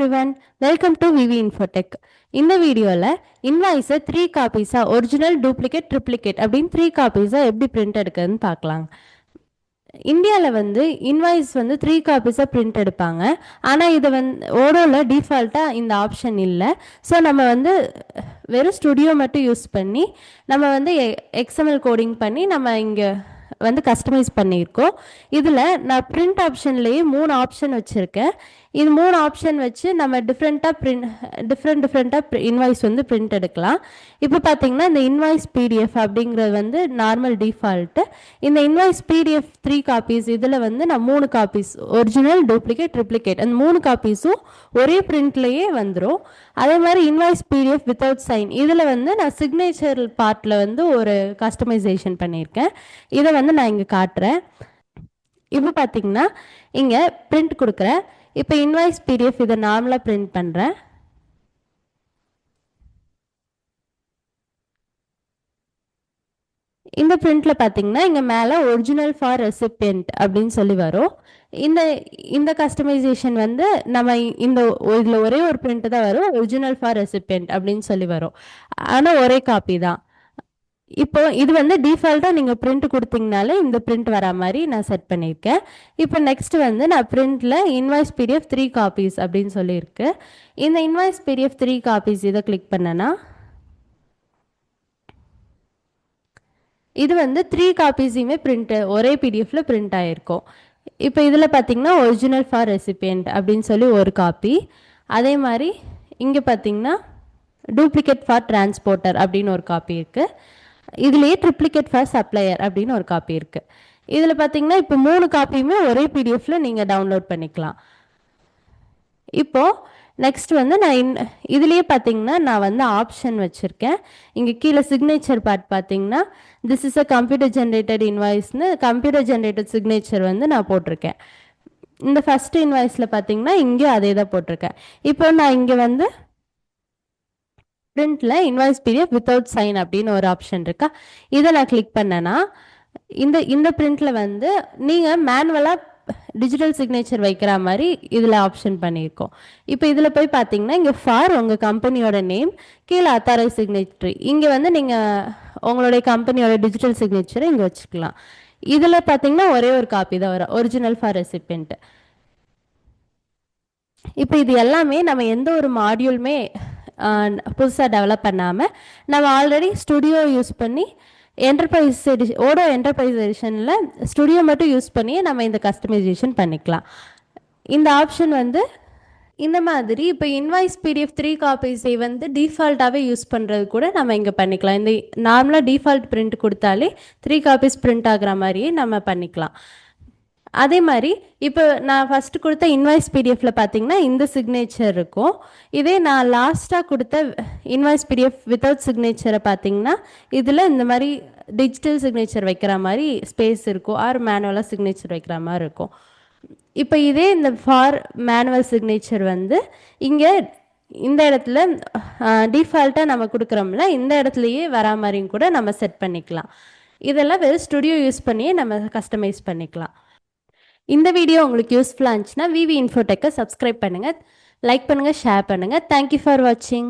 everyone, welcome to VV Infotech. இந்த வீடியோல இன்வாய்ஸை 3 காப்பீஸா original duplicate triplicate அப்படின்னு 3 காப்பீஸா எப்படி பிரிண்ட் எடுக்கிறதுன்னு பார்க்கலாம். இந்தியாவில் வந்து இன்வாய்ஸ் வந்து 3 காப்பீஸாக பிரிண்ட் எடுப்பாங்க. ஆனால் இது வந்து ஓடோவில் டிஃபால்ட்டாக இந்த ஆப்ஷன் இல்லை. ஸோ நம்ம வந்து வெறும் ஸ்டுடியோ மட்டும் யூஸ் பண்ணி நம்ம வந்து எக்ஸ்எம்எல் கோடிங் பண்ணி நம்ம இங்கே வந்து கஸ்டமைஸ் பண்ணியிருக்கோம். இதில் நான் பிரிண்ட் ஆப்ஷன்லேயே 3 ஆப்ஷன் வச்சுருக்கேன். இது 3 ஆப்ஷன் வச்சு நம்ம டிஃப்ரெண்ட்டாக இன்வாய்ஸ் வந்து பிரிண்ட் எடுக்கலாம். இப்போ பார்த்தீங்கன்னா இந்த இன்வாய்ஸ் பிடிஎஃப் அப்படிங்கிறது வந்து நார்மல் டிஃபால்ட்டு. இந்த இன்வாய்ஸ் பிடிஎஃப் 3 காப்பீஸ் இதில் வந்து நான் 3 காப்பீஸ் ஒரிஜினல் டூப்ளிகேட் ட்ரிப்ளிகேட் அந்த 3 காப்பீஸும் ஒரே பிரிண்ட்லேயே வந்துடும். அதே மாதிரி இன்வாய்ஸ் பிடிஎஃப் வித்தவுட் சைன் இதில் வந்து நான் சிக்னேச்சர் பார்ட்டில் வந்து ஒரு கஸ்டமைசேஷன் பண்ணியிருக்கேன். இதை வந்து நான் இங்கே காட்டுறேன். இப்போ பார்த்தீங்கன்னா இங்கே பிரிண்ட் கொடுக்குறேன். இப்போ இன்வாய்ஸ் பிடிஎஃப் இதை நார்மலாக பிரிண்ட் பண்ணுறேன். இந்த பிரிண்ட்ல பார்த்தீங்கன்னா இங்கே மேலே ஒரிஜினல் ஃபார் ரெசிபியன்ட் அப்படின்னு சொல்லி வரும். இந்த கஸ்டமைசேஷன் வந்து நம்ம இதில் ஒரே ஒரு பிரிண்ட் தான் வரும், ஒரிஜினல் ஃபார் ரெசிபியன்ட் அப்படின்னு சொல்லி வரும். ஆனால் ஒரே காப்பி தான். இப்போ இது வந்து டிஃபால்ட்டாக நீங்கள் பிரிண்ட் கொடுத்தீங்கனாலே இந்த பிரிண்ட் வரா மாதிரி நான் செட் பண்ணியிருக்கேன். இப்போ நெக்ஸ்ட் வந்து நான் பிரிண்டில் இன்வாய்ஸ் பிடிஎஃப் 3 காப்பீஸ் அப்படின்னு சொல்லியிருக்கு. இந்த இன்வாய்ஸ் பிடிஎஃப் 3 காப்பீஸ் இதை கிளிக் பண்ணனா இது வந்து 3 காப்பீஸையுமே ஒரே பிடிஎஃப்ல பிரிண்ட் ஆகிருக்கும். இப்போ இதில் பார்த்தீங்கன்னா ஒரிஜினல் ஃபார் ரெசிபியன்ட் அப்படின்னு சொல்லி ஒரு காப்பி. அதே மாதிரி இங்கே பார்த்தீங்கன்னா டூப்ளிகேட் ஃபார் டிரான்ஸ்போர்ட்டர் அப்படின்னு ஒரு காப்பி இருக்குது. இதுலேயே ட்ரிப்ளிகேட் ஃபார் சப்ளையர் அப்படின்னு ஒரு காப்பி இருக்குது. இதில் பார்த்தீங்கன்னா இப்போ 3 காப்பியுமே ஒரே பிடிஎஃப்ல நீங்கள் டவுன்லோட் பண்ணிக்கலாம். இப்போது நெக்ஸ்ட் வந்து நான் இதுலேயே பார்த்தீங்கன்னா நான் வந்து ஆப்ஷன் வச்சுருக்கேன். இங்கே கீழே சிக்னேச்சர் பார்ட் பார்த்தீங்கன்னா this is a computer generated இன்வாய்ஸ்னு கம்ப்யூட்டர் ஜென்ரேட்டட் சிக்னேச்சர் வந்து நான் போட்டிருக்கேன். இந்த ஃபர்ஸ்ட் இன்வாய்ஸில் பார்த்தீங்கன்னா இங்கே அதே தான் போட்டிருக்கேன். இப்போ நான் இங்கே வந்து பிரிண்ட்ல இன்வாய்ஸ் பிடிஎஃப் வித்தவுட் சைன் அப்படின்னு ஒரு ஆப்ஷன் இருக்கா, இதை நான் கிளிக் பண்ணேன்னா இந்த பிரிண்ட்ல வந்து நீங்கள் மேனுவலாக டிஜிட்டல் சிக்னேச்சர் வைக்கிற மாதிரி இதில் ஆப்ஷன் பண்ணியிருக்கோம். இப்போ இதில் போய் பார்த்தீங்கன்னா இங்கே ஃபார் உங்கள் கம்பெனியோட நேம், கீழே அத்தாரைஸ் சிக்னேச்சர், இங்கே வந்து நீங்கள் உங்களுடைய கம்பெனியோட டிஜிட்டல் சிக்னேச்சரை இங்கே வச்சுக்கலாம். இதில் பார்த்தீங்கன்னா ஒரே ஒரு காப்பி தான் வரும், ஒரிஜினல் ஃபார் ரெசிபியன்ட். இப்போ இது எல்லாமே நம்ம எந்த ஒரு மாடியூலுமே புதுசாக டெவலப் பண்ணாமல் நம்ம ஆல்ரெடி ஸ்டுடியோ யூஸ் பண்ணி ஓடோ என்டர்பிரைஸ் எடிஷனில் ஸ்டுடியோ மட்டும் யூஸ் பண்ணி நம்ம இந்த கஸ்டமைசேஷன் பண்ணிக்கலாம். இந்த ஆப்ஷன் வந்து இந்த மாதிரி இப்போ இன்வாய்ஸ் பிடிஎஃப் 3 காப்பீஸை வந்து டிஃபால்ட்டாகவே யூஸ் பண்ணுறது கூட நம்ம இங்கே பண்ணிக்கலாம். இந்த நார்மலாக டிஃபால்ட் பிரிண்ட் கொடுத்தாலே 3 காப்பீஸ் பிரிண்ட் ஆகிற மாதிரியே நம்ம பண்ணிக்கலாம். அதே மாதிரி இப்போ நான் ஃபஸ்ட்டு கொடுத்த இன்வாய்ஸ் பிடிஎஃப்ல பார்த்தீங்கன்னா இந்த சிக்னேச்சர் இருக்கும். இதே நான் லாஸ்ட்டாக கொடுத்த இன்வாய்ஸ் பிடிஎஃப் வித்தவுட் சிக்னேச்சரை பார்த்தீங்கன்னா இதில் இந்த மாதிரி டிஜிட்டல் சிக்னேச்சர் வைக்கிற மாதிரி ஸ்பேஸ் இருக்கும், ஆர் மேனுவலாக சிக்னேச்சர் வைக்கிற மாதிரி இருக்கும். இப்போ இதே இந்த ஃபார் மேனுவல் சிக்னேச்சர் வந்து இங்கே இந்த இடத்துல டிஃபால்ட்டாக நம்ம கொடுக்குறோம்ல இந்த இடத்துலையே வரா மாதிரியும் கூட நம்ம செட் பண்ணிக்கலாம். இதெல்லாம் வெறும் ஸ்டுடியோ யூஸ் பண்ணியே நம்ம கஸ்டமைஸ் பண்ணிக்கலாம். இந்த வீடியோ உங்களுக்கு யூஸ்ஃபுல்லாக இருந்துச்சுன்னா விவி இன்ஃபோடெக்கை சப்ஸ்கிரைப் பண்ணுங்கள், லைக் பண்ணுங்கள், ஷேர் பண்ணுங்கள். தேங்க்யூ ஃபார் வாட்சிங்.